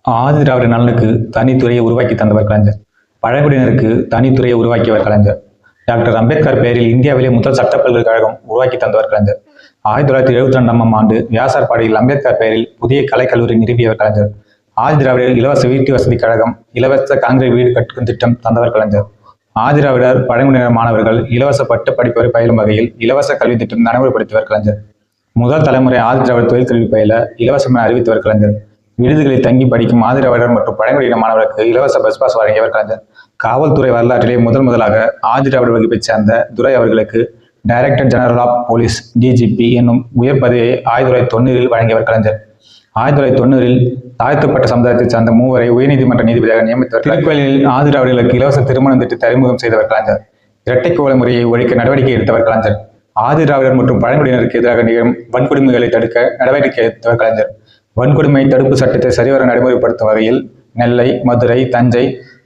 ஆதிதிராவிட நலனுக்கு தனித்துறையை உருவாக்கி தந்தவர் கலைஞர். பழங்குடியினருக்கு தனித்துறையை உருவாக்கியவர் கலைஞர். டாக்டர் அம்பேத்கர் பெயரில் இந்தியாவிலே முதல் சட்ட பல்கலைக்கழகம் உருவாக்கி தந்தவர் கலைஞர். 1972ஆம் ஆண்டு வியாசார்பாடியில் அம்பேத்கர் பெயரில் புதிய கலைக்கல்லூரி நிறுவியவர் கலைஞர். ஆதிதிராவிடர் இலவச வீட்டு வசதி கழகம், இலவச காங்கிரீட் வீடு கட்டும் திட்டம் தந்தவர் கலைஞர். ஆதிதிராவிடர் பழங்குடியினர் மாணவர்கள் இலவச பட்ட படிப்பை பயிலும் வகையில் இலவச கல்வி திட்டம் நடைமுறைப்படுத்தியவர் கலைஞர். முதல் தலைமுறை ஆதிதிராவிடர் தொழிற்கல்வி பயில இலவசம் என அறிவித்தவர் கலைஞர். விடுதிகளில் தங்கி படிக்கும் ஆதிதிராவிடர் மற்றும் பழங்குடியின மாணவர்களுக்கு இலவச பஸ் பாஸ் வழங்கியவர் கலைஞர். காவல்துறை வரலாற்றிலே முதலாக ஆதிதிராவிடர் வகுப்பைச் சேர்ந்த துரை அவர்களுக்கு director general of police DGP என்னும் உயர் பதவியை 1990 வழங்கியவர் கலைஞர். 1990 தாழ்த்தப்பட்ட சமுதாயத்தைச் சார்ந்த 3 உயர்நீதிமன்ற நீதிபதியாக நியமித்தவர். திருக்கோயிலில் ஆதிதிராவிடர்களுக்கு இலவச திருமணம் திட்டத்தை அறிமுகம் செய்தவர் கலைஞர். இரட்டை கோல முறையை ஒழிக்க நடவடிக்கை எடுத்தவர் கலைஞர். ஆதிதிராவிடர் மற்றும் பழங்குடியினருக்கு எதிராக நிகழும் வன்கொடுமைகளை தடுக்க நடவடிக்கை எடுத்தவர் கலைஞர். வன்கொடுமை தடுப்பு சட்டத்தை சரிவர நடைமுறைப்படுத்தும் வகையில் நெல்லை, மதுரை, தஞ்சை,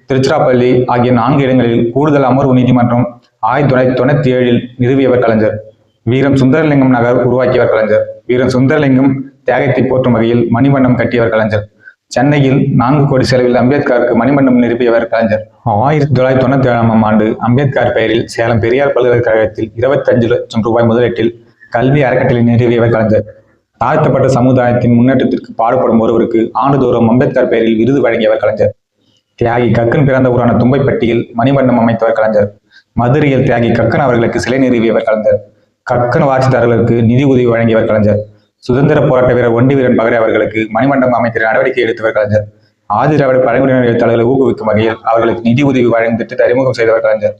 திருச்சிராப்பள்ளி ஆகிய 4 இடங்களில் கூடுதல் அமர்வு நீதிமன்றம் 1997 நிறுவியவர் கலைஞர். வீரம் சுந்தரலிங்கம் நகர் உருவாக்கியவர் கலைஞர். வீரம் சுந்தரலிங்கம் தியாகத்தை போற்றும் வகையில் மணிமண்டபம் கட்டியவர் கலைஞர். சென்னையில் 4 கோடி செலவில் அம்பேத்கருக்கு மணிமண்டபம் நிறுவியவர் கலைஞர். 1997ஆம் ஆண்டு அம்பேத்கர் பெயரில் சேலம் பெரியார் பல்கலைக்கழகத்தில் 25 லட்சம் ரூபாய் முதலீட்டில் கல்வி அறக்கட்டளை நிறுவியவர் கலைஞர். தாழ்த்தப்பட்ட சமுதாயத்தின் முன்னேற்றத்திற்கு பாடுபடும் ஒருவருக்கு ஆண்டுதோறும் அம்பேத்கர் பெயரில் விருது வழங்கியவர் கலைஞர். தியாகி கக்கன் பிறந்த ஊரான தும்பைப்பட்டியில் மணிமண்டபம் அமைத்தவர் கலைஞர். மதுரையில் தியாகி கக்கன் அவர்களுக்கு சிலை நிறுவியவர் கலைஞர். கக்கன் வாரிசுதாரர்களுக்கு நிதி உதவி வழங்கியவர் கலைஞர். சுதந்திர போராட்ட வீரர் ஒண்டி வீரன் பகரே அவர்களுக்கு மணிமண்டபம் அமைக்கிற நடவடிக்கை எடுத்தவர் கலைஞர். ஆதிதிராவிட பழங்குடியினர் எழுத்தாளர்களை ஊக்குவிக்கும் வகையில் அவர்களுக்கு நிதி உதவி வழங்கும் திட்டத்தை அறிமுகம் செய்தவர் கலைஞர்.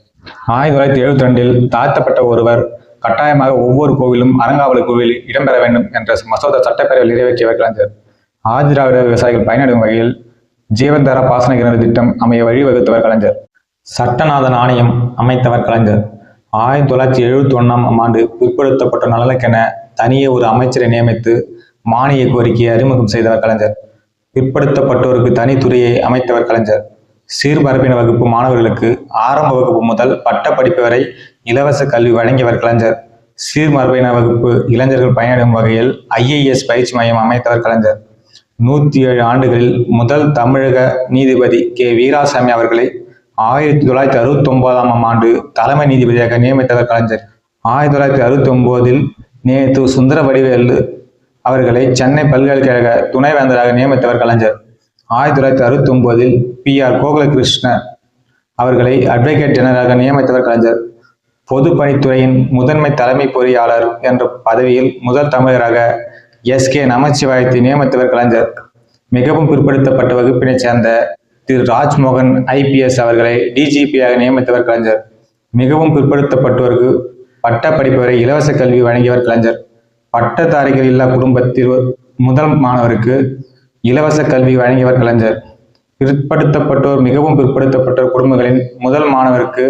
1972 தாழ்த்தப்பட்ட ஒருவர் கட்டாயமாக ஒவ்வொரு கோவிலும் அறங்காவலர் கோவிலில் இடம்பெற வேண்டும் என்ற மசோதா சட்டப்பேரவையில் நிறைவேற்றியவர் கலைஞர். ஆதிதிராவிட விவசாயிகள் பயனடையும் வகையில் ஜீவன்தாரா பாசன கிணறு திட்டம் அமைய வழிவகுத்தவர் கலைஞர். சட்டநாதன் ஆணையம் அமைத்தவர் கலைஞர். 1971ஆம் ஆண்டு பிற்படுத்தப்பட்ட நலனுக்கென தனியே ஒரு அமைச்சரை நியமித்து மானிய கோரிக்கையை அறிமுகம் செய்தவர் கலைஞர். பிற்படுத்தப்பட்டோருக்கு தனித்துறையை அமைத்தவர் கலைஞர். சீர்மரபின வகுப்பு மாணவர்களுக்கு ஆரம்ப வகுப்பு முதல் பட்ட படிப்பு வரை இலவச கல்வி வழங்கியவர் கலைஞர். சீர்மரபின வகுப்பு இளைஞர்கள் பயனடையும் வகையில் IAS பயிற்சி மையம் அமைத்தவர் கலைஞர். 107 ஆண்டுகளில் முதல் தமிழக நீதிபதி கே. வீராசாமி அவர்களை 1969ஆம் ஆண்டு தலைமை நீதிபதியாக நியமித்தவர் கலைஞர். 1969இல் நேத்து சுந்தரவடிவேலு அவர்களை சென்னை பல்கலைக்கழக துணைவேந்தராக நியமித்தவர் கலைஞர். 1969இல் PR கோகுலகிருஷ்ணன் அவர்களை அட்வொகேட் ஜெனரலாக நியமித்தவர் கலைஞர். பொதுப்பணித்துறையின் முதன்மை தலைமை பொறியாளர் என்ற பதவியில் முதல் தமிழராக SK நமச்சிவாயத்தை நியமித்தவர் கலைஞர். மிகவும் பிற்படுத்தப்பட்ட வகுப்பினைச் சேர்ந்த திரு ராஜ்மோகன் IPS அவர்களை DGPயாக நியமித்தவர் கலைஞர். மிகவும் பிற்படுத்தப்பட்டோருக்கு பட்ட படிப்பு வரை இலவச கல்வி வழங்கியவர் கலைஞர். பட்டதாரிகள் இல்லா குடும்பத்தில் முதல் மாணவருக்கு இலவச கல்வி வழங்கியவர் கலைஞர். பிற்படுத்தப்பட்டோர் மிகவும் பிற்படுத்தப்பட்டோர் குடும்பங்களின் முதல் மாணவருக்கு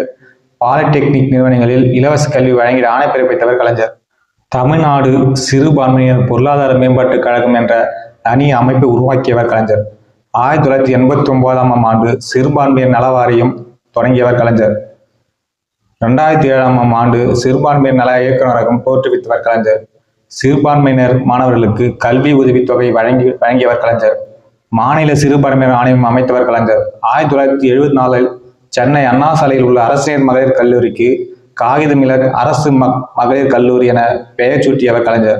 பாலிடெக்னிக் நிறுவனங்களில் இலவச கல்வி வழங்கிட ஆணை பிறப்பித்தவர் கலைஞர். தமிழ்நாடு சிறுபான்மையினர் பொருளாதார மேம்பாட்டுக் கழகம் என்ற தனி அமைப்பை உருவாக்கியவர் கலைஞர். 1989ஆம் ஆண்டு சிறுபான்மையினர் நல வாரியம் தொடங்கியவர் கலைஞர். 2007ஆம் ஆண்டு சிறுபான்மையினர் நல இயக்குநரகம் தோற்றுவித்தவர் கலைஞர். சிறுபான்மையினர் மாணவர்களுக்கு கல்வி உதவித்தொகை வழங்கியவர் கலைஞர். மாநில சிறுபான்மையினர் ஆணையம் அமைத்தவர் கலைஞர். 1974இல் சென்னை அண்ணா சாலையில் உள்ள அரசினர் மகளிர் கல்லூரிக்கு காகிதமில்லர் அரசு மகளிர் கல்லூரி என பெயர் சூட்டியவர் கலைஞர்.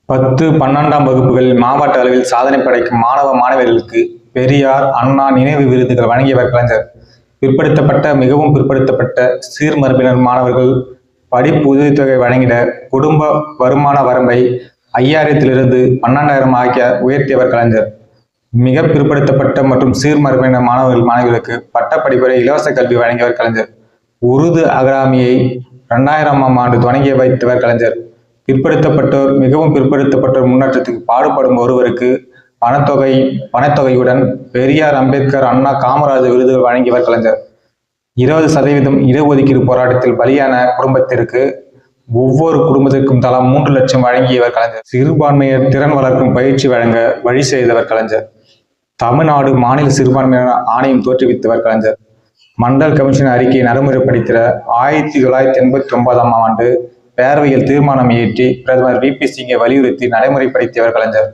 10, 12ஆம் வகுப்புகளில் மாவட்ட அளவில் சாதனை படைக்கும் மாணவ மாணவியர்களுக்கு பெரியார், அண்ணா நினைவு விருதுகள் வழங்கியவர் கலைஞர். பிற்படுத்தப்பட்ட மிகவும் பிற்படுத்தப்பட்ட சீர்மரபினர் மாணவர்கள் படிப்பு உதவித்தொகை வழங்கிட குடும்ப வருமான வரம்பை 5000 12,000 ஆகிய உயர்த்தியவர் கலைஞர். மிக பிற்படுத்தப்பட்ட மற்றும் சீர்மரபினர் மாணவிகளுக்கு பட்டப்படிப்புரை இலவச கல்வி வழங்கியவர் கலைஞர். உருது அகாடமியை 2000ஆம் ஆண்டு தொடங்கி வைத்தவர் கலைஞர். பிற்படுத்தப்பட்டோர் மிகவும் பிற்படுத்தப்பட்டோர் முன்னேற்றத்துக்கு பாடுபடும் ஒருவருக்கு பணத்தொகையுடன் பெரியார், அம்பேத்கர், அண்ணா, காமராஜர் விருதுகள் வழங்கியவர் கலைஞர். 20% இடஒதுக்கீடு போராட்டத்தில் பலியான குடும்பத்திற்கு ஒவ்வொரு குடும்பத்திற்கும் தலா 3 லட்சம் வழங்கியவர் கலைஞர். சிறுபான்மையர் திறன் வளர்க்கும் பயிற்சி வழங்க வழி செய்தவர் கலைஞர். தமிழ்நாடு மாநில சிறுபான்மையினர் ஆணையம் தோற்றுவித்தவர் கலைஞர். மண்டல் கமிஷன் அறிக்கையை நடைமுறைப்படுத்திட 1989ஆம் ஆண்டு பேரவையில் தீர்மானம் இயற்றி பிரதமர் VP சிங்கை வலியுறுத்தி நடைமுறைப்படுத்தியவர் கலைஞர்.